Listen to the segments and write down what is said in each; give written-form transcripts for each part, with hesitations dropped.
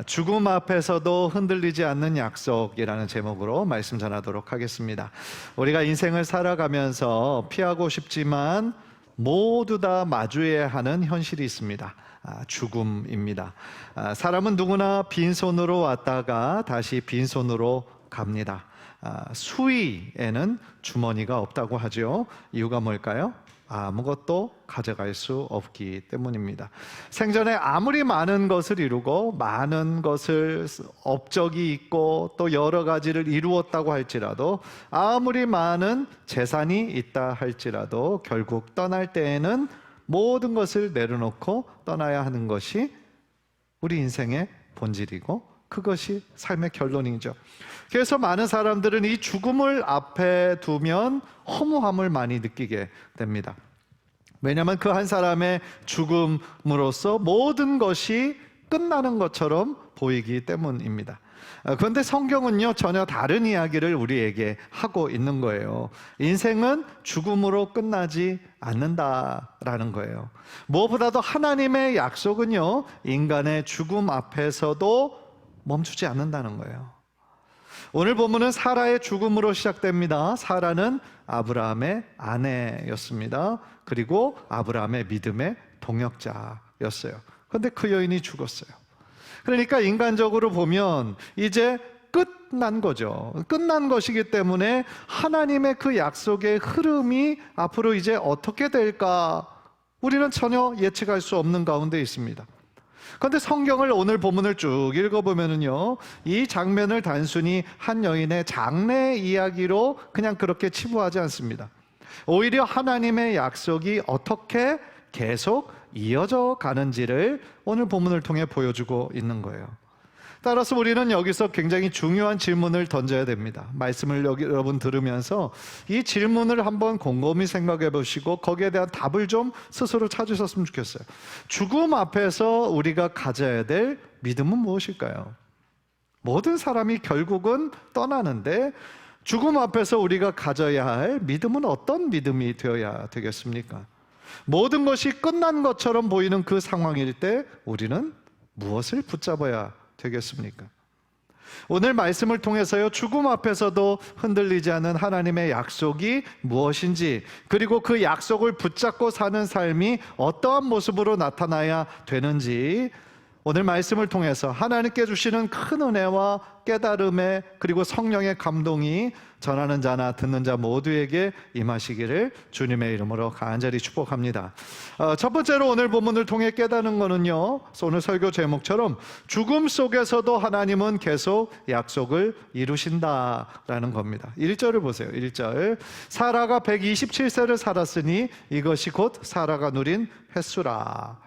죽음 앞에서도 흔들리지 않는 약속이라는 제목으로 말씀 전하도록 하겠습니다. 우리가 인생을 살아가면서 피하고 싶지만 모두 다 마주해야 하는 현실이 있습니다. 죽음입니다. 사람은 누구나 빈손으로 왔다가 다시 빈손으로 갑니다. 수위에는 주머니가 없다고 하죠. 이유가 뭘까요? 아무것도 가져갈 수 없기 때문입니다. 생전에 아무리 많은 것을 이루고 많은 것을 업적이 있고 또 여러 가지를 이루었다고 할지라도, 아무리 많은 재산이 있다 할지라도 결국 떠날 때에는 모든 것을 내려놓고 떠나야 하는 것이 우리 인생의 본질이고 그것이 삶의 결론이죠. 그래서 많은 사람들은 이 죽음을 앞에 두면 허무함을 많이 느끼게 됩니다. 왜냐하면 그 한 사람의 죽음으로써 모든 것이 끝나는 것처럼 보이기 때문입니다. 그런데 성경은요, 전혀 다른 이야기를 우리에게 하고 있는 거예요. 인생은 죽음으로 끝나지 않는다라는 거예요. 무엇보다도 하나님의 약속은요, 인간의 죽음 앞에서도 멈추지 않는다는 거예요. 오늘 본문은 사라의 죽음으로 시작됩니다. 사라는 아브라함의 아내였습니다. 그리고 아브라함의 믿음의 동역자였어요. 그런데 그 여인이 죽었어요. 그러니까 인간적으로 보면 이제 끝난 거죠. 끝난 것이기 때문에 하나님의 그 약속의 흐름이 앞으로 이제 어떻게 될까, 우리는 전혀 예측할 수 없는 가운데 있습니다. 그런데 성경을, 오늘 본문을 쭉 읽어보면은요, 이 장면을 단순히 한 여인의 장래 이야기로 그냥 그렇게 치부하지 않습니다. 오히려 하나님의 약속이 어떻게 계속 이어져 가는지를 오늘 본문을 통해 보여주고 있는 거예요. 따라서 우리는 여기서 굉장히 중요한 질문을 던져야 됩니다. 말씀을 여러분 들으면서 이 질문을 한번 곰곰이 생각해 보시고 거기에 대한 답을 좀 스스로 찾으셨으면 좋겠어요. 죽음 앞에서 우리가 가져야 될 믿음은 무엇일까요? 모든 사람이 결국은 떠나는데 죽음 앞에서 우리가 가져야 할 믿음은 어떤 믿음이 되어야 되겠습니까? 모든 것이 끝난 것처럼 보이는 그 상황일 때 우리는 무엇을 붙잡아야 되겠습니까? 오늘 말씀을 통해서요, 죽음 앞에서도 흔들리지 않는 하나님의 약속이 무엇인지, 그리고 그 약속을 붙잡고 사는 삶이 어떠한 모습으로 나타나야 되는지, 오늘 말씀을 통해서 하나님께 주시는 큰 은혜와 깨달음에, 그리고 성령의 감동이 전하는 자나 듣는 자 모두에게 임하시기를 주님의 이름으로 간절히 축복합니다. 첫 번째로 오늘 본문을 통해 깨닫는 거는요, 오늘 설교 제목처럼 죽음 속에서도 하나님은 계속 약속을 이루신다라는 겁니다. 1절을 보세요. 1절. 사라가 127세를 살았으니 이것이 곧 사라가 누린 횟수라.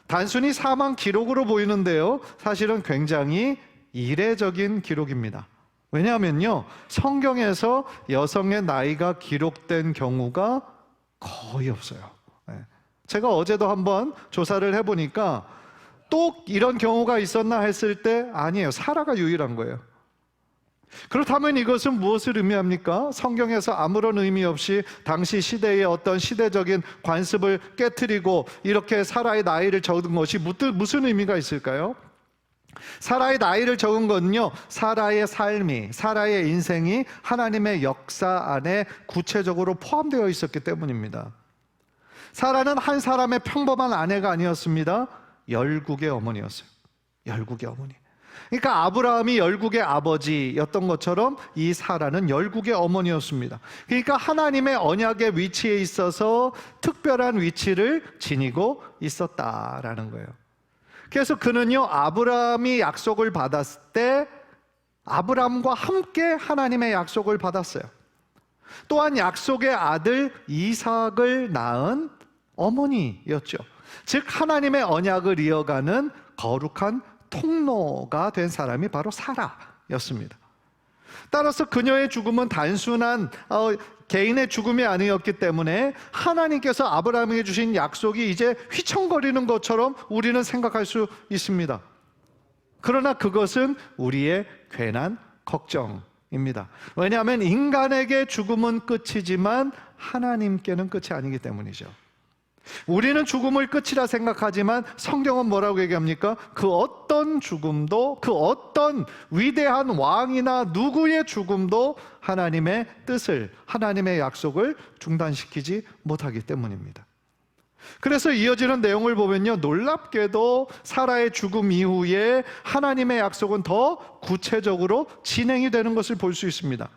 단순히 사망 기록으로 보이는데요, 사실은 굉장히 이례적인 기록입니다. 왜냐하면요, 성경에서 여성의 나이가 기록된 경우가 거의 없어요. 제가 어제도 한번 조사를 해보니까 또 이런 경우가 있었나 했을 때 아니에요. 사라가 유일한 거예요. 그렇다면 이것은 무엇을 의미합니까? 성경에서 아무런 의미 없이 당시 시대의 어떤 시대적인 관습을 깨트리고 이렇게 사라의 나이를 적은 것이 무슨 의미가 있을까요? 사라의 나이를 적은 건요, 사라의 삶이, 사라의 인생이 하나님의 역사 안에 구체적으로 포함되어 있었기 때문입니다. 사라는 한 사람의 평범한 아내가 아니었습니다. 열국의 어머니였어요. 열국의 어머니. 그러니까 아브라함이 열국의 아버지였던 것처럼 이 사라는 열국의 어머니였습니다. 그러니까 하나님의 언약의 위치에 있어서 특별한 위치를 지니고 있었다라는 거예요. 그래서 그는요, 아브라함이 약속을 받았을 때 아브라함과 함께 하나님의 약속을 받았어요. 또한 약속의 아들 이삭을 낳은 어머니였죠. 즉 하나님의 언약을 이어가는 거룩한 통로가 된 사람이 바로 사라였습니다. 따라서 그녀의 죽음은 단순한 개인의 죽음이 아니었기 때문에 하나님께서 아브라함에게 주신 약속이 이제 휘청거리는 것처럼 우리는 생각할 수 있습니다. 그러나 그것은 우리의 괜한 걱정입니다. 왜냐하면 인간에게 죽음은 끝이지만 하나님께는 끝이 아니기 때문이죠. 우리는 죽음을 끝이라 생각하지만 성경은 뭐라고 얘기합니까? 그 어떤 죽음도, 그 어떤 위대한 왕이나 누구의 죽음도 하나님의 뜻을, 하나님의 약속을 중단시키지 못하기 때문입니다. 그래서 이어지는 내용을 보면요, 놀랍게도 사라의 죽음 이후에 하나님의 약속은 더 구체적으로 진행이 되는 것을 볼 수 있습니다.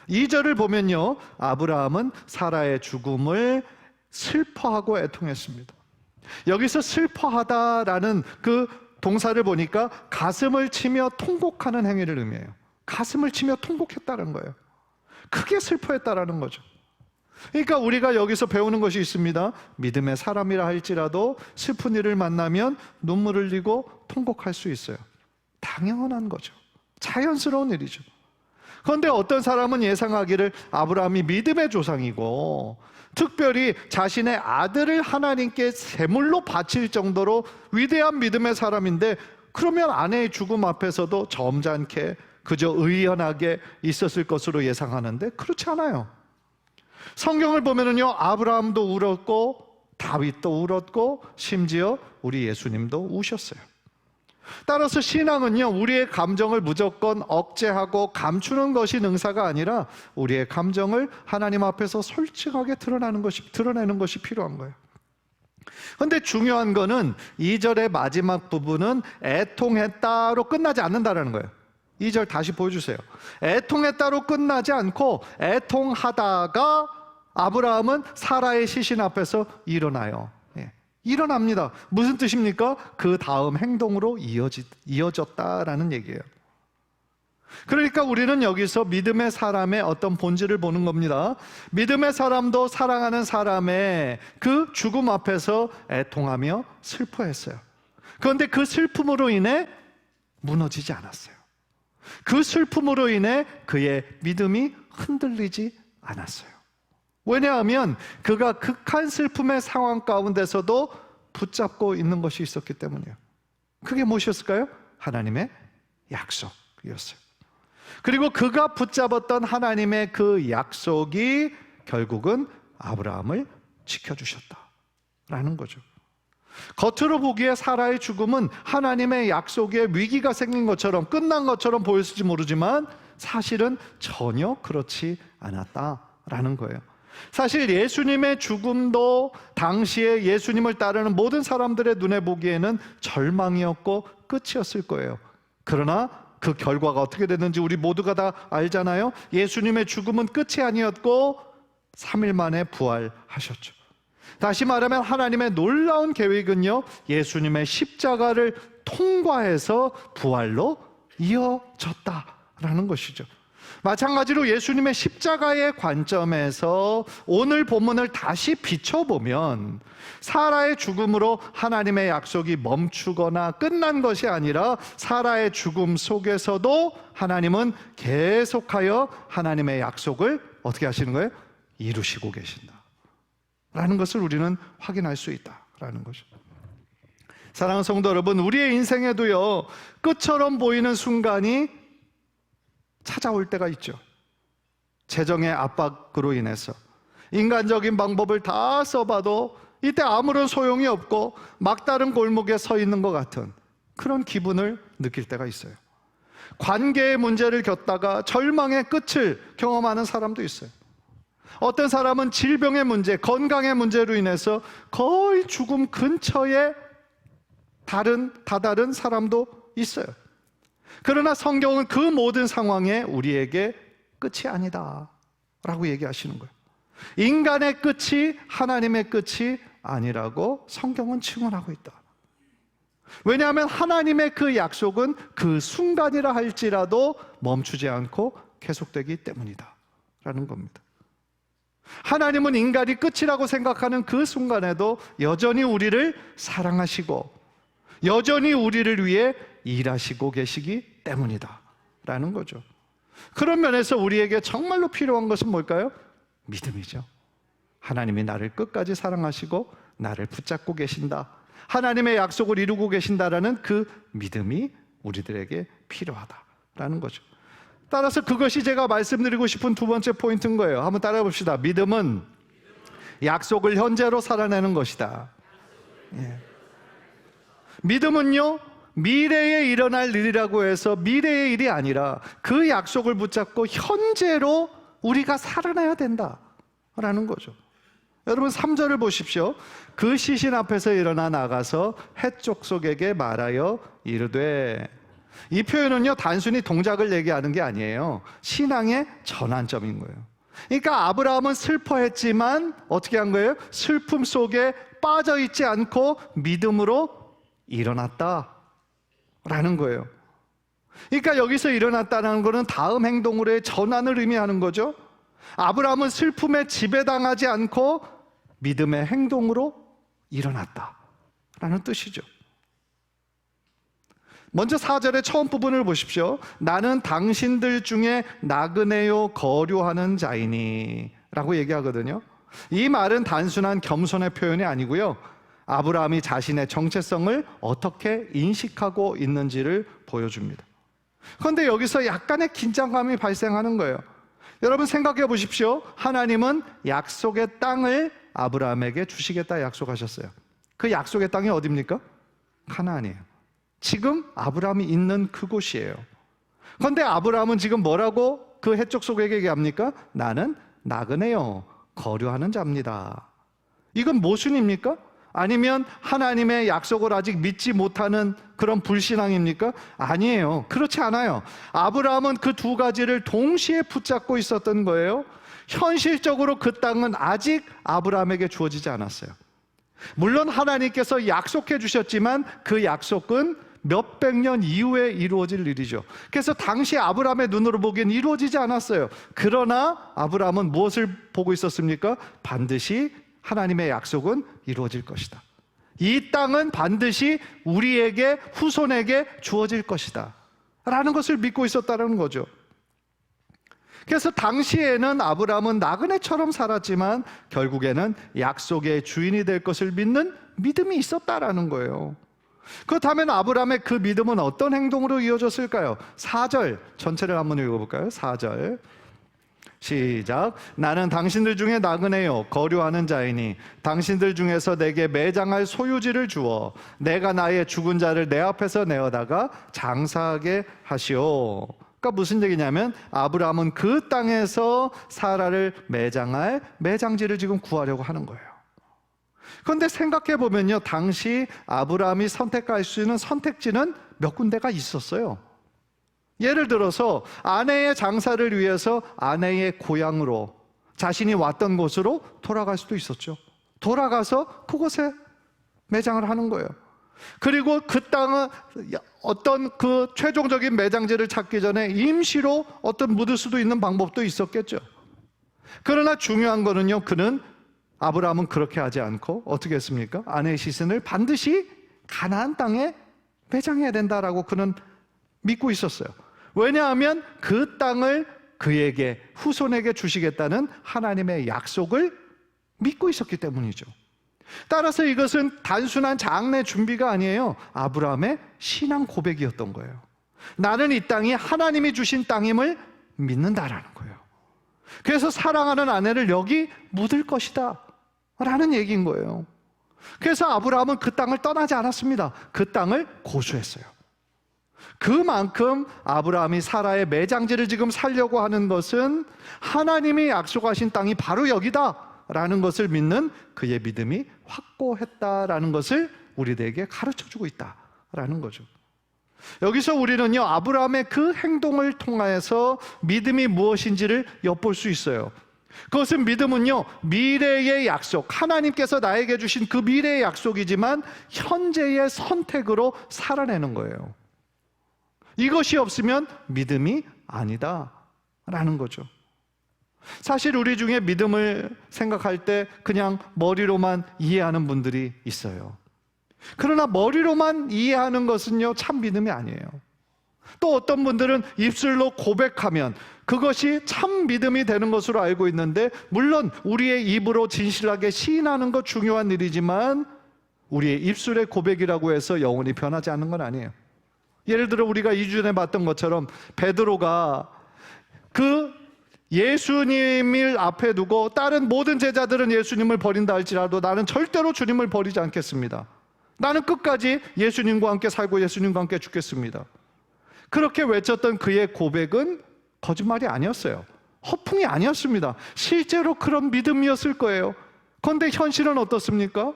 2절을 보면요, 아브라함은 사라의 죽음을 슬퍼하고 애통했습니다. 여기서 슬퍼하다라는 그 동사를 보니까 가슴을 치며 통곡하는 행위를 의미해요. 가슴을 치며 통곡했다는 거예요. 크게 슬퍼했다라는 거죠. 그러니까 우리가 여기서 배우는 것이 있습니다. 믿음의 사람이라 할지라도 슬픈 일을 만나면 눈물을 흘리고 통곡할 수 있어요. 당연한 거죠. 자연스러운 일이죠. 그런데 어떤 사람은 예상하기를 아브라함이 믿음의 조상이고 특별히 자신의 아들을 하나님께 제물로 바칠 정도로 위대한 믿음의 사람인데, 그러면 아내의 죽음 앞에서도 점잖게 그저 의연하게 있었을 것으로 예상하는데 그렇지 않아요. 성경을 보면은요, 아브라함도 울었고 다윗도 울었고 심지어 우리 예수님도 우셨어요. 따라서 신앙은요, 우리의 감정을 무조건 억제하고 감추는 것이 능사가 아니라 우리의 감정을 하나님 앞에서 솔직하게 드러내는 것이 필요한 거예요. 그런데 중요한 거는 2절의 마지막 부분은 애통했다로 끝나지 않는다는 거예요. 2절 다시 보여주세요. 애통했다로 끝나지 않고 애통하다가 아브라함은 사라의 시신 앞에서 일어나요. 일어납니다. 무슨 뜻입니까? 그 다음 행동으로 이어졌다라는 얘기예요. 그러니까 우리는 여기서 믿음의 사람의 어떤 본질을 보는 겁니다. 믿음의 사람도 사랑하는 사람의 그 죽음 앞에서 애통하며 슬퍼했어요. 그런데 그 슬픔으로 인해 무너지지 않았어요. 그 슬픔으로 인해 그의 믿음이 흔들리지 않았어요. 왜냐하면 그가 극한 슬픔의 상황 가운데서도 붙잡고 있는 것이 있었기 때문이에요. 그게 무엇이었을까요? 하나님의 약속이었어요. 그리고 그가 붙잡았던 하나님의 그 약속이 결국은 아브라함을 지켜주셨다라는 거죠. 겉으로 보기에 사라의 죽음은 하나님의 약속에 위기가 생긴 것처럼, 끝난 것처럼 보였을지 모르지만 사실은 전혀 그렇지 않았다라는 거예요. 사실 예수님의 죽음도 당시에 예수님을 따르는 모든 사람들의 눈에 보기에는 절망이었고 끝이었을 거예요. 그러나 그 결과가 어떻게 됐는지 우리 모두가 다 알잖아요. 예수님의 죽음은 끝이 아니었고 3일 만에 부활하셨죠. 다시 말하면 하나님의 놀라운 계획은요, 예수님의 십자가를 통과해서 부활로 이어졌다라는 것이죠. 마찬가지로 예수님의 십자가의 관점에서 오늘 본문을 다시 비춰보면 사라의 죽음으로 하나님의 약속이 멈추거나 끝난 것이 아니라 사라의 죽음 속에서도 하나님은 계속하여 하나님의 약속을 어떻게 하시는 거예요? 이루시고 계신다 라는 것을 우리는 확인할 수 있다라는 거죠. 사랑하는 성도 여러분, 우리의 인생에도요, 끝처럼 보이는 순간이 찾아올 때가 있죠. 재정의 압박으로 인해서 인간적인 방법을 다 써봐도 이때 아무런 소용이 없고 막다른 골목에 서 있는 것 같은 그런 기분을 느낄 때가 있어요. 관계의 문제를 겪다가 절망의 끝을 경험하는 사람도 있어요. 어떤 사람은 질병의 문제, 건강의 문제로 인해서 거의 죽음 근처에 다다른 사람도 있어요. 그러나 성경은 그 모든 상황에 우리에게 끝이 아니다 라고 얘기하시는 거예요. 인간의 끝이 하나님의 끝이 아니라고 성경은 증언하고 있다. 왜냐하면 하나님의 그 약속은 그 순간이라 할지라도 멈추지 않고 계속되기 때문이다 라는 겁니다. 하나님은 인간이 끝이라고 생각하는 그 순간에도 여전히 우리를 사랑하시고 여전히 우리를 위해 일하시고 계시기 때문이다 라는 거죠. 그런 면에서 우리에게 정말로 필요한 것은 뭘까요? 믿음이죠. 하나님이 나를 끝까지 사랑하시고 나를 붙잡고 계신다, 하나님의 약속을 이루고 계신다라는 그 믿음이 우리들에게 필요하다라는 거죠. 따라서 그것이 제가 말씀드리고 싶은 두 번째 포인트인 거예요. 한번 따라해 봅시다. 믿음은 약속을 현재로 살아내는 것이다. 예. 믿음은요, 미래에 일어날 일이라고 해서 미래의 일이 아니라 그 약속을 붙잡고 현재로 우리가 살아내야 된다라는 거죠. 여러분 3절을 보십시오. 그 시신 앞에서 일어나 나가서 헷족속에게 말하여 이르되, 이 표현은요 단순히 동작을 얘기하는 게 아니에요. 신앙의 전환점인 거예요. 그러니까 아브라함은 슬퍼했지만 어떻게 한 거예요? 슬픔 속에 빠져 있지 않고 믿음으로 일어났다라는 거예요. 그러니까 여기서 일어났다는 것은 다음 행동으로의 전환을 의미하는 거죠. 아브라함은 슬픔에 지배당하지 않고 믿음의 행동으로 일어났다라는 뜻이죠. 먼저 4절의 처음 부분을 보십시오. 나는 당신들 중에 나그네요 거류하는 자이니 라고 얘기하거든요. 이 말은 단순한 겸손의 표현이 아니고요, 아브라함이 자신의 정체성을 어떻게 인식하고 있는지를 보여줍니다. 그런데 여기서 약간의 긴장감이 발생하는 거예요. 여러분 생각해 보십시오. 하나님은 약속의 땅을 아브라함에게 주시겠다 약속하셨어요. 그 약속의 땅이 어디입니까? 가나안이에요. 지금 아브라함이 있는 그곳이에요. 그런데 아브라함은 지금 뭐라고 그 헷족속에게 얘기합니까? 나는 나그네요 거류하는 자입니다. 이건 모순입니까? 아니면 하나님의 약속을 아직 믿지 못하는 그런 불신앙입니까? 아니에요. 그렇지 않아요. 아브라함은 그 두 가지를 동시에 붙잡고 있었던 거예요. 현실적으로 그 땅은 아직 아브라함에게 주어지지 않았어요. 물론 하나님께서 약속해 주셨지만 그 약속은 몇백 년 이후에 이루어질 일이죠. 그래서 당시 아브라함의 눈으로 보기엔 이루어지지 않았어요. 그러나 아브라함은 무엇을 보고 있었습니까? 반드시 하나님의 약속은 이루어질 것이다. 이 땅은 반드시 우리에게, 후손에게 주어질 것이다 라는 것을 믿고 있었다는 거죠. 그래서 당시에는 아브라함은 나그네처럼 살았지만 결국에는 약속의 주인이 될 것을 믿는 믿음이 있었다라는 거예요. 그렇다면 아브라함의 그 믿음은 어떤 행동으로 이어졌을까요? 4절 전체를 한번 읽어볼까요? 4절 시작. 나는 당신들 중에 나그네요 거류하는 자이니 당신들 중에서 내게 매장할 소유지를 주어 내가 나의 죽은 자를 내 앞에서 내어다가 장사하게 하시오. 그러니까 무슨 얘기냐면 아브라함은 그 땅에서 사라를 매장할 매장지를 지금 구하려고 하는 거예요. 그런데 생각해 보면요, 당시 아브라함이 선택할 수 있는 선택지는 몇 군데가 있었어요. 예를 들어서 아내의 장사를 위해서 아내의 고향으로, 자신이 왔던 곳으로 돌아갈 수도 있었죠. 돌아가서 그곳에 매장을 하는 거예요. 그리고 그 땅은 어떤 그 최종적인 매장지를 찾기 전에 임시로 어떤 묻을 수도 있는 방법도 있었겠죠. 그러나 중요한 거는요, 아브라함은 그렇게 하지 않고 어떻게 했습니까? 아내의 시신을 반드시 가나안 땅에 매장해야 된다라고 그는 믿고 있었어요. 왜냐하면 그 땅을 그에게, 후손에게 주시겠다는 하나님의 약속을 믿고 있었기 때문이죠. 따라서 이것은 단순한 장래 준비가 아니에요. 아브라함의 신앙 고백이었던 거예요. 나는 이 땅이 하나님이 주신 땅임을 믿는다라는 거예요. 그래서 사랑하는 아내를 여기 묻을 것이다 라는 얘기인 거예요. 그래서 아브라함은 그 땅을 떠나지 않았습니다. 그 땅을 고수했어요. 그만큼 아브라함이 사라의 매장지를 지금 살려고 하는 것은 하나님이 약속하신 땅이 바로 여기다 라는 것을 믿는 그의 믿음이 확고했다라는 것을 우리들에게 가르쳐주고 있다라는 거죠. 여기서 우리는요, 아브라함의 그 행동을 통하여서 믿음이 무엇인지를 엿볼 수 있어요. 그것은 믿음은요, 미래의 약속, 하나님께서 나에게 주신 그 미래의 약속이지만 현재의 선택으로 살아내는 거예요. 이것이 없으면 믿음이 아니다라는 거죠. 사실 우리 중에 믿음을 생각할 때 그냥 머리로만 이해하는 분들이 있어요. 그러나 머리로만 이해하는 것은요, 참 믿음이 아니에요. 또 어떤 분들은 입술로 고백하면 그것이 참 믿음이 되는 것으로 알고 있는데, 물론 우리의 입으로 진실하게 시인하는 것 중요한 일이지만 우리의 입술의 고백이라고 해서 영원히 변하지 않는 건 아니에요. 예를 들어 우리가 2주 전에 봤던 것처럼 베드로가 그 예수님을 앞에 두고 다른 모든 제자들은 예수님을 버린다 할지라도 나는 절대로 주님을 버리지 않겠습니다. 나는 끝까지 예수님과 함께 살고 예수님과 함께 죽겠습니다. 그렇게 외쳤던 그의 고백은 거짓말이 아니었어요. 허풍이 아니었습니다. 실제로 그런 믿음이었을 거예요. 그런데 현실은 어떻습니까?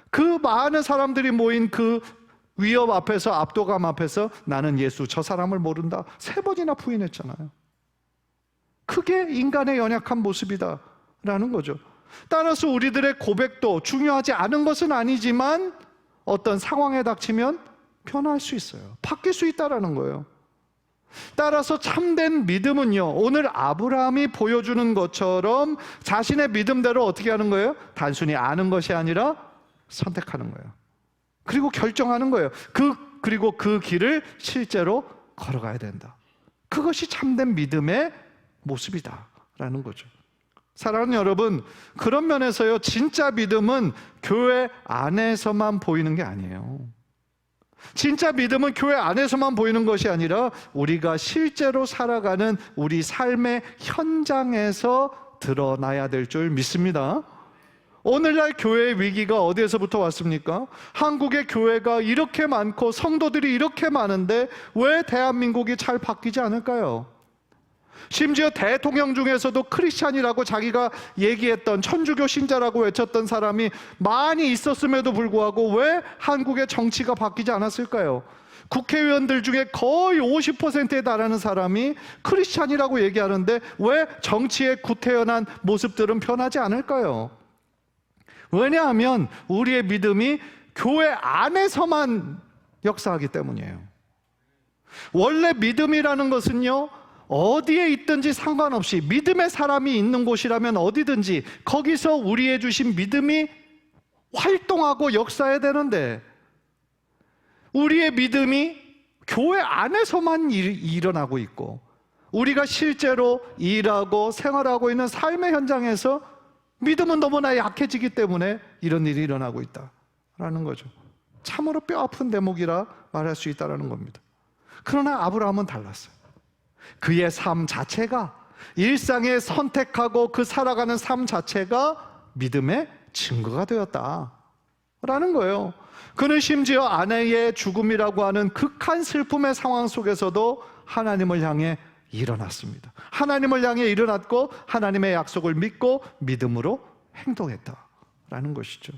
그 많은 사람들이 모인 그 위협 앞에서, 압도감 앞에서 나는 예수 저 사람을 모른다 3번이나 부인했잖아요. 그게 인간의 연약한 모습이다라는 거죠. 따라서 우리들의 고백도 중요하지 않은 것은 아니지만 어떤 상황에 닥치면 변할 수 있어요. 바뀔 수 있다라는 거예요. 따라서 참된 믿음은요, 오늘 아브라함이 보여주는 것처럼 자신의 믿음대로 어떻게 하는 거예요? 단순히 아는 것이 아니라 선택하는 거예요. 그리고 결정하는 거예요. 그리고 그 길을 실제로 걸어가야 된다. 그것이 참된 믿음의 모습이다라는 거죠. 사랑하는 여러분, 그런 면에서요, 진짜 믿음은 교회 안에서만 보이는 게 아니에요. 진짜 믿음은 교회 안에서만 보이는 것이 아니라 우리가 실제로 살아가는 우리 삶의 현장에서 드러나야 될 줄 믿습니다. 오늘날 교회의 위기가 어디에서부터 왔습니까? 한국의 교회가 이렇게 많고 성도들이 이렇게 많은데 왜 대한민국이 잘 바뀌지 않을까요? 심지어 대통령 중에서도 크리스찬이라고 자기가 얘기했던, 천주교 신자라고 외쳤던 사람이 많이 있었음에도 불구하고 왜 한국의 정치가 바뀌지 않았을까요? 국회의원들 중에 거의 50%에 달하는 사람이 크리스찬이라고 얘기하는데 왜 정치의 구태연한 모습들은 변하지 않을까요? 왜냐하면 우리의 믿음이 교회 안에서만 역사하기 때문이에요. 원래 믿음이라는 것은요, 어디에 있든지 상관없이 믿음의 사람이 있는 곳이라면 어디든지 거기서 우리의 주신 믿음이 활동하고 역사해야 되는데, 우리의 믿음이 교회 안에서만 일어나고 있고 우리가 실제로 일하고 생활하고 있는 삶의 현장에서 믿음은 너무나 약해지기 때문에 이런 일이 일어나고 있다라는 거죠. 참으로 뼈아픈 대목이라 말할 수 있다는 겁니다. 그러나 아브라함은 달랐어요. 그의 삶 자체가, 일상에 선택하고 그 살아가는 삶 자체가 믿음의 증거가 되었다라는 거예요. 그는 심지어 아내의 죽음이라고 하는 극한 슬픔의 상황 속에서도 하나님을 향해 일어났습니다. 하나님을 향해 일어났고 하나님의 약속을 믿고 믿음으로 행동했다라는 것이죠.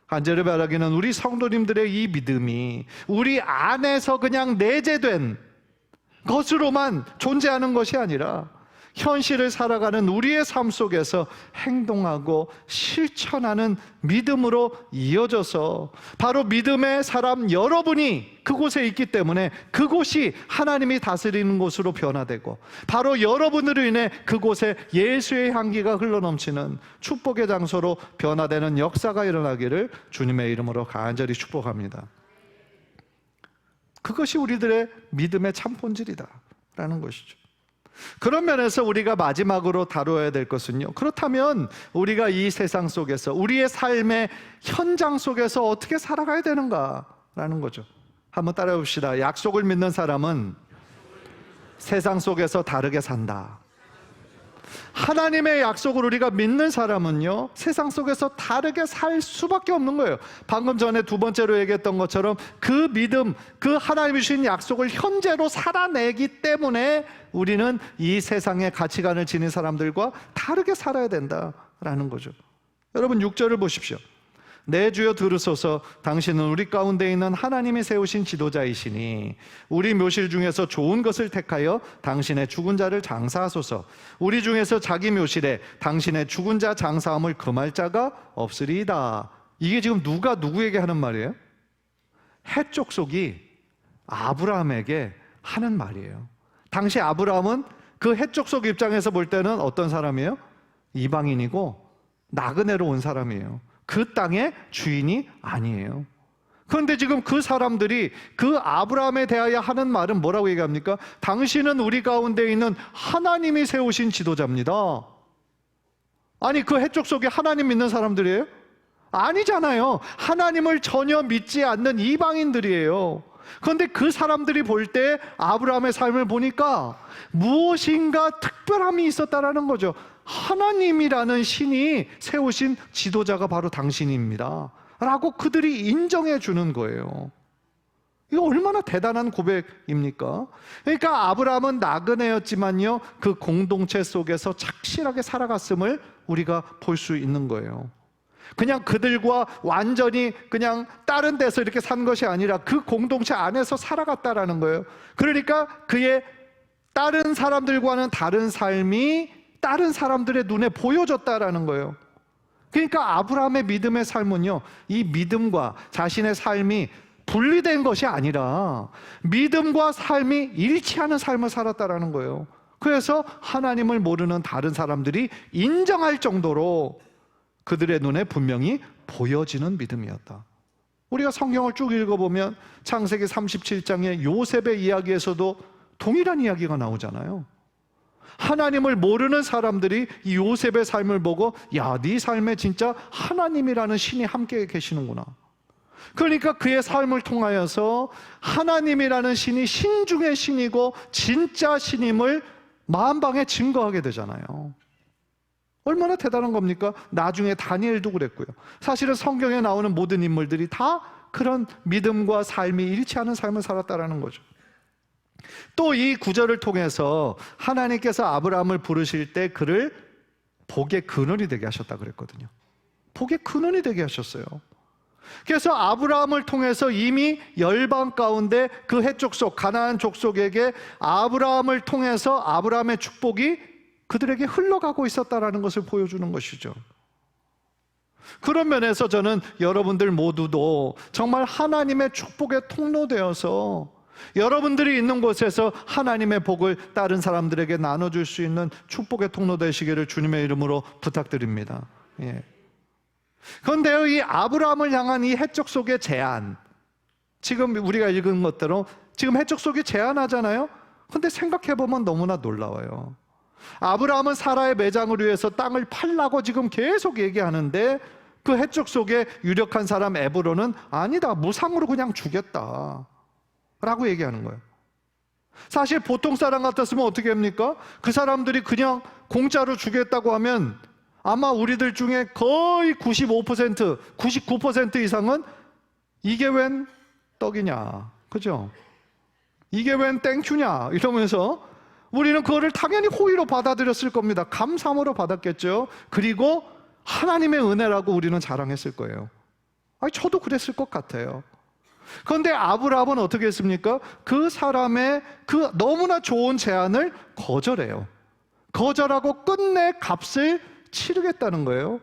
간절히 바라기는 우리 성도님들의 이 믿음이 우리 안에서 그냥 내재된 것으로만 존재하는 것이 아니라 현실을 살아가는 우리의 삶 속에서 행동하고 실천하는 믿음으로 이어져서 바로 믿음의 사람 여러분이 그곳에 있기 때문에 그곳이 하나님이 다스리는 곳으로 변화되고 바로 여러분으로 인해 그곳에 예수의 향기가 흘러넘치는 축복의 장소로 변화되는 역사가 일어나기를 주님의 이름으로 간절히 축복합니다. 그것이 우리들의 믿음의 참 본질이다라는 것이죠. 그런 면에서 우리가 마지막으로 다루어야 될 것은요, 그렇다면 우리가 이 세상 속에서 우리의 삶의 현장 속에서 어떻게 살아가야 되는가라는 거죠. 한번 따라해 봅시다. 약속을 믿는 사람은 세상 속에서 다르게 산다. 하나님의 약속을 우리가 믿는 사람은요, 세상 속에서 다르게 살 수밖에 없는 거예요. 방금 전에 두 번째로 얘기했던 것처럼 그 믿음, 그 하나님이 주신 약속을 현재로 살아내기 때문에 우리는 이 세상의 가치관을 지닌 사람들과 다르게 살아야 된다라는 거죠. 여러분 6절을 보십시오. 내 주여 들으소서. 당신은 우리 가운데 있는 하나님이 세우신 지도자이시니 우리 묘실 중에서 좋은 것을 택하여 당신의 죽은 자를 장사하소서. 우리 중에서 자기 묘실에 당신의 죽은 자 장사함을 금할 자가 없으리이다. 이게 지금 누가 누구에게 하는 말이에요? 해족속이 아브라함에게 하는 말이에요. 당시 아브라함은 그 해족속 입장에서 볼 때는 어떤 사람이에요? 이방인이고 나그네로 온 사람이에요. 그 땅의 주인이 아니에요. 그런데 지금 그 사람들이 그 아브라함에 대하여 하는 말은 뭐라고 얘기합니까? 당신은 우리 가운데 있는 하나님이 세우신 지도자입니다. 아니, 그 해쪽 속에 하나님 믿는 사람들이에요? 아니잖아요. 하나님을 전혀 믿지 않는 이방인들이에요. 그런데 그 사람들이 볼 때 아브라함의 삶을 보니까 무엇인가 특별함이 있었다라는 거죠. 하나님이라는 신이 세우신 지도자가 바로 당신입니다 라고 그들이 인정해 주는 거예요. 이거 얼마나 대단한 고백입니까? 그러니까 아브라함은 나그네였지만요, 그 공동체 속에서 착실하게 살아갔음을 우리가 볼 수 있는 거예요. 그냥 그들과 완전히 그냥 다른 데서 이렇게 산 것이 아니라 그 공동체 안에서 살아갔다라는 거예요. 그러니까 그의 다른 사람들과는 다른 삶이 다른 사람들의 눈에 보여졌다라는 거예요. 그러니까 아브라함의 믿음의 삶은요, 이 믿음과 자신의 삶이 분리된 것이 아니라 믿음과 삶이 일치하는 삶을 살았다라는 거예요. 그래서 하나님을 모르는 다른 사람들이 인정할 정도로 그들의 눈에 분명히 보여지는 믿음이었다. 우리가 성경을 쭉 읽어보면 창세기 37장의 요셉의 이야기에서도 동일한 이야기가 나오잖아요. 하나님을 모르는 사람들이 이 요셉의 삶을 보고, 야, 네 삶에 진짜 하나님이라는 신이 함께 계시는구나. 그러니까 그의 삶을 통하여서 하나님이라는 신이 신 중의 신이고 진짜 신임을 만방에 증거하게 되잖아요. 얼마나 대단한 겁니까? 나중에 다니엘도 그랬고요. 사실은 성경에 나오는 모든 인물들이 다 그런 믿음과 삶이 일치하는 삶을 살았다라는 거죠. 또 이 구절을 통해서 하나님께서 아브라함을 부르실 때 그를 복의 근원이 되게 하셨다 그랬거든요. 복의 근원이 되게 하셨어요. 그래서 아브라함을 통해서 이미 열방 가운데 그 해족속 가나안 족속에게 아브라함을 통해서 아브라함의 축복이 그들에게 흘러가고 있었다라는 것을 보여주는 것이죠. 그런 면에서 저는 여러분들 모두도 정말 하나님의 축복의 통로되어서 여러분들이 있는 곳에서 하나님의 복을 다른 사람들에게 나눠줄 수 있는 축복의 통로 되시기를 주님의 이름으로 부탁드립니다. 예. 그런데요, 이 아브라함을 향한 이 해적 속의 제안, 지금 우리가 읽은 것대로 지금 해적 속이 제안하잖아요. 그런데 생각해보면 너무나 놀라워요. 아브라함은 사라의 매장을 위해서 땅을 팔라고 지금 계속 얘기하는데 그 해적 속에 유력한 사람 에브론은 아니다, 무상으로 그냥 주겠다 라고 얘기하는 거예요. 사실 보통 사람 같았으면 어떻게 합니까? 그 사람들이 그냥 공짜로 주겠다고 하면 아마 우리들 중에 거의 95%, 99% 이상은 이게 웬 떡이냐, 그죠? 이게 웬 땡큐냐 이러면서 우리는 그거를 당연히 호의로 받아들였을 겁니다. 감사함으로 받았겠죠. 그리고 하나님의 은혜라고 우리는 자랑했을 거예요. 아니, 저도 그랬을 것 같아요. 그런데 아브라함은 어떻게 했습니까? 그 사람의 그 너무나 좋은 제안을 거절해요. 거절하고 끝내 값을 치르겠다는 거예요.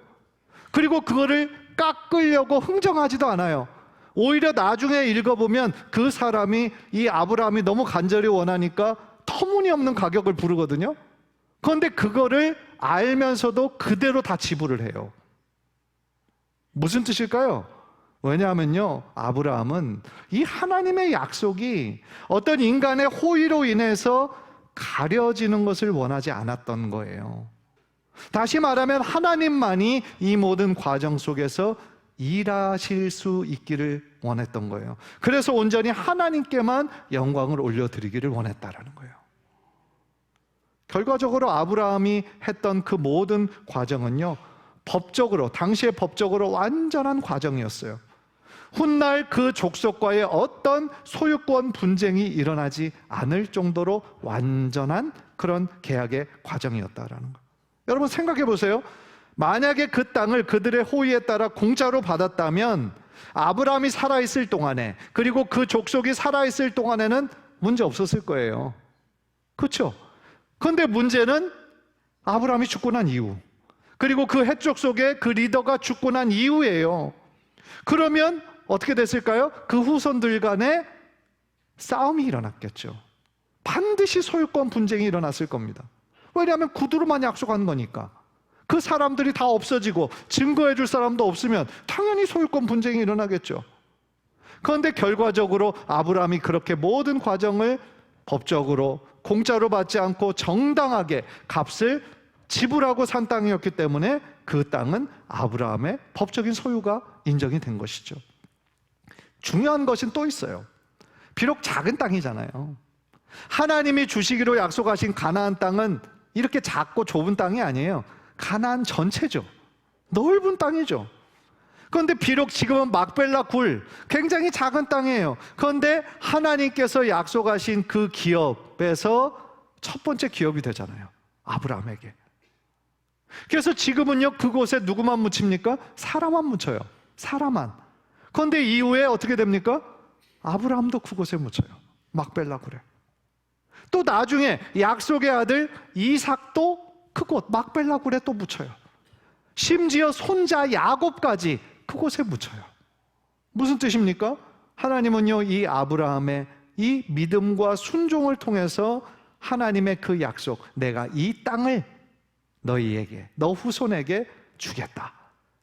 그리고 그거를 깎으려고 흥정하지도 않아요. 오히려 나중에 읽어보면 그 사람이 이 아브라함이 너무 간절히 원하니까 터무니없는 가격을 부르거든요. 그런데 그거를 알면서도 그대로 다 지불을 해요. 무슨 뜻일까요? 왜냐하면요, 아브라함은 이 하나님의 약속이 어떤 인간의 호의로 인해서 가려지는 것을 원하지 않았던 거예요. 다시 말하면 하나님만이 이 모든 과정 속에서 일하실 수 있기를 원했던 거예요. 그래서 온전히 하나님께만 영광을 올려드리기를 원했다라는 거예요. 결과적으로 아브라함이 했던 그 모든 과정은요, 법적으로, 당시의 법적으로 완전한 과정이었어요. 훗날 그 족속과의 어떤 소유권 분쟁이 일어나지 않을 정도로 완전한 그런 계약의 과정이었다라는 거. 여러분 생각해 보세요. 만약에 그 땅을 그들의 호의에 따라 공짜로 받았다면 아브라함이 살아있을 동안에, 그리고 그 족속이 살아있을 동안에는 문제 없었을 거예요. 그렇죠? 그런데 문제는 아브라함이 죽고 난 이후, 그리고 그 해족 속에 그 리더가 죽고 난 이후예요. 그러면 어떻게 됐을까요? 그 후손들 간에 싸움이 일어났겠죠. 반드시 소유권 분쟁이 일어났을 겁니다. 왜냐하면 구두로만 약속한 거니까. 그 사람들이 다 없어지고 증거해 줄 사람도 없으면 당연히 소유권 분쟁이 일어나겠죠. 그런데 결과적으로 아브라함이 그렇게 모든 과정을 법적으로 공짜로 받지 않고 정당하게 값을 지불하고 산 땅이었기 때문에 그 땅은 아브라함의 법적인 소유가 인정이 된 것이죠. 중요한 것은 또 있어요. 비록 작은 땅이잖아요. 하나님이 주시기로 약속하신 가나안 땅은 이렇게 작고 좁은 땅이 아니에요. 가나안 전체죠. 넓은 땅이죠. 그런데 비록 지금은 막벨라 굴, 굉장히 작은 땅이에요. 그런데 하나님께서 약속하신 그 기업에서 첫 번째 기업이 되잖아요. 아브라함에게. 그래서 지금은요, 그곳에 누구만 묻힙니까? 사라만 묻혀요. 사라만. 그런데 이후에 어떻게 됩니까? 아브라함도 그곳에 묻혀요. 막벨라 굴에. 또 나중에 약속의 아들 이삭도 그곳 막벨라 굴에 또 묻혀요. 심지어 손자 야곱까지 그곳에 묻혀요. 무슨 뜻입니까? 하나님은요, 이 아브라함의 이 믿음과 순종을 통해서 하나님의 그 약속, 내가 이 땅을 너희에게, 너 후손에게 주겠다,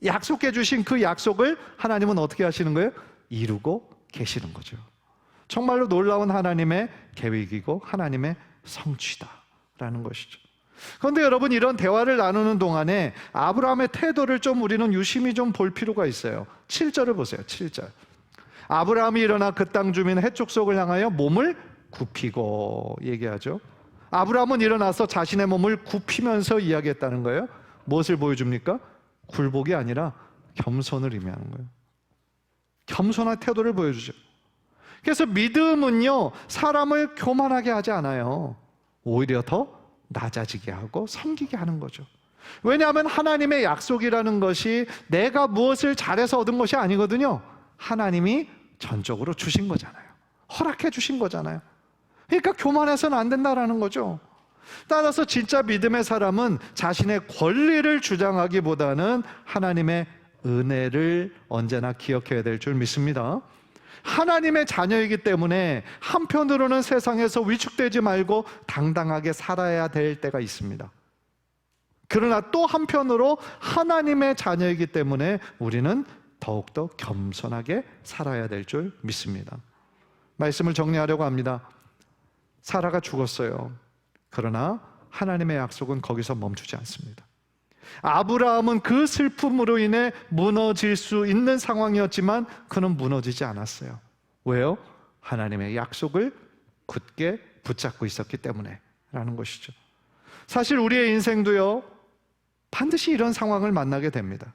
약속해 주신 그 약속을 하나님은 어떻게 하시는 거예요? 이루고 계시는 거죠. 정말로 놀라운 하나님의 계획이고 하나님의 성취다라는 것이죠. 그런데 여러분, 이런 대화를 나누는 동안에 아브라함의 태도를 좀 우리는 유심히 좀 볼 필요가 있어요. 7절을 보세요. 7절. 아브라함이 일어나 그 땅 주민 헷 족속을 향하여 몸을 굽히고 얘기하죠. 아브라함은 일어나서 자신의 몸을 굽히면서 이야기했다는 거예요. 무엇을 보여줍니까? 굴복이 아니라 겸손을 의미하는 거예요. 겸손한 태도를 보여주죠. 그래서 믿음은요, 사람을 교만하게 하지 않아요. 오히려 더 낮아지게 하고 섬기게 하는 거죠. 왜냐하면 하나님의 약속이라는 것이 내가 무엇을 잘해서 얻은 것이 아니거든요. 하나님이 전적으로 주신 거잖아요. 허락해 주신 거잖아요. 그러니까 교만해서는 안 된다라는 거죠. 따라서 진짜 믿음의 사람은 자신의 권리를 주장하기보다는 하나님의 은혜를 언제나 기억해야 될 줄 믿습니다. 하나님의 자녀이기 때문에 한편으로는 세상에서 위축되지 말고 당당하게 살아야 될 때가 있습니다. 그러나 또 한편으로 하나님의 자녀이기 때문에 우리는 더욱더 겸손하게 살아야 될 줄 믿습니다. 말씀을 정리하려고 합니다. 사라가 죽었어요. 그러나 하나님의 약속은 거기서 멈추지 않습니다. 아브라함은 그 슬픔으로 인해 무너질 수 있는 상황이었지만 그는 무너지지 않았어요. 왜요? 하나님의 약속을 굳게 붙잡고 있었기 때문에 라는 것이죠. 사실 우리의 인생도요, 반드시 이런 상황을 만나게 됩니다.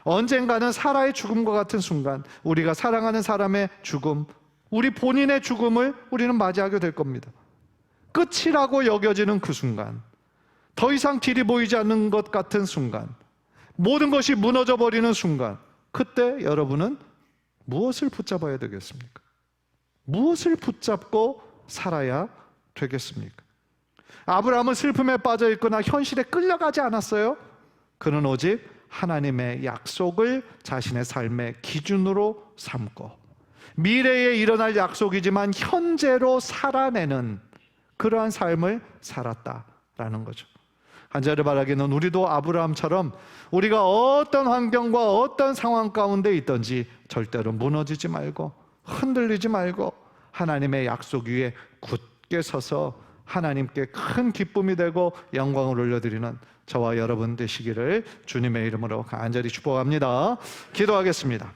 언젠가는 사라의 죽음과 같은 순간, 우리가 사랑하는 사람의 죽음, 우리 본인의 죽음을 우리는 맞이하게 될 겁니다. 끝이라고 여겨지는 그 순간, 더 이상 길이 보이지 않는 것 같은 순간, 모든 것이 무너져 버리는 순간, 그때 여러분은 무엇을 붙잡아야 되겠습니까? 무엇을 붙잡고 살아야 되겠습니까? 아브라함은 슬픔에 빠져 있거나 현실에 끌려가지 않았어요. 그는 오직 하나님의 약속을 자신의 삶의 기준으로 삼고 미래에 일어날 약속이지만 현재로 살아내는 그러한 삶을 살았다라는 거죠. 간절히 바라기는 우리도 아브라함처럼 우리가 어떤 환경과 어떤 상황 가운데 있든지 절대로 무너지지 말고 흔들리지 말고 하나님의 약속 위에 굳게 서서 하나님께 큰 기쁨이 되고 영광을 올려드리는 저와 여러분 되시기를 주님의 이름으로 간절히 축복합니다. 기도하겠습니다.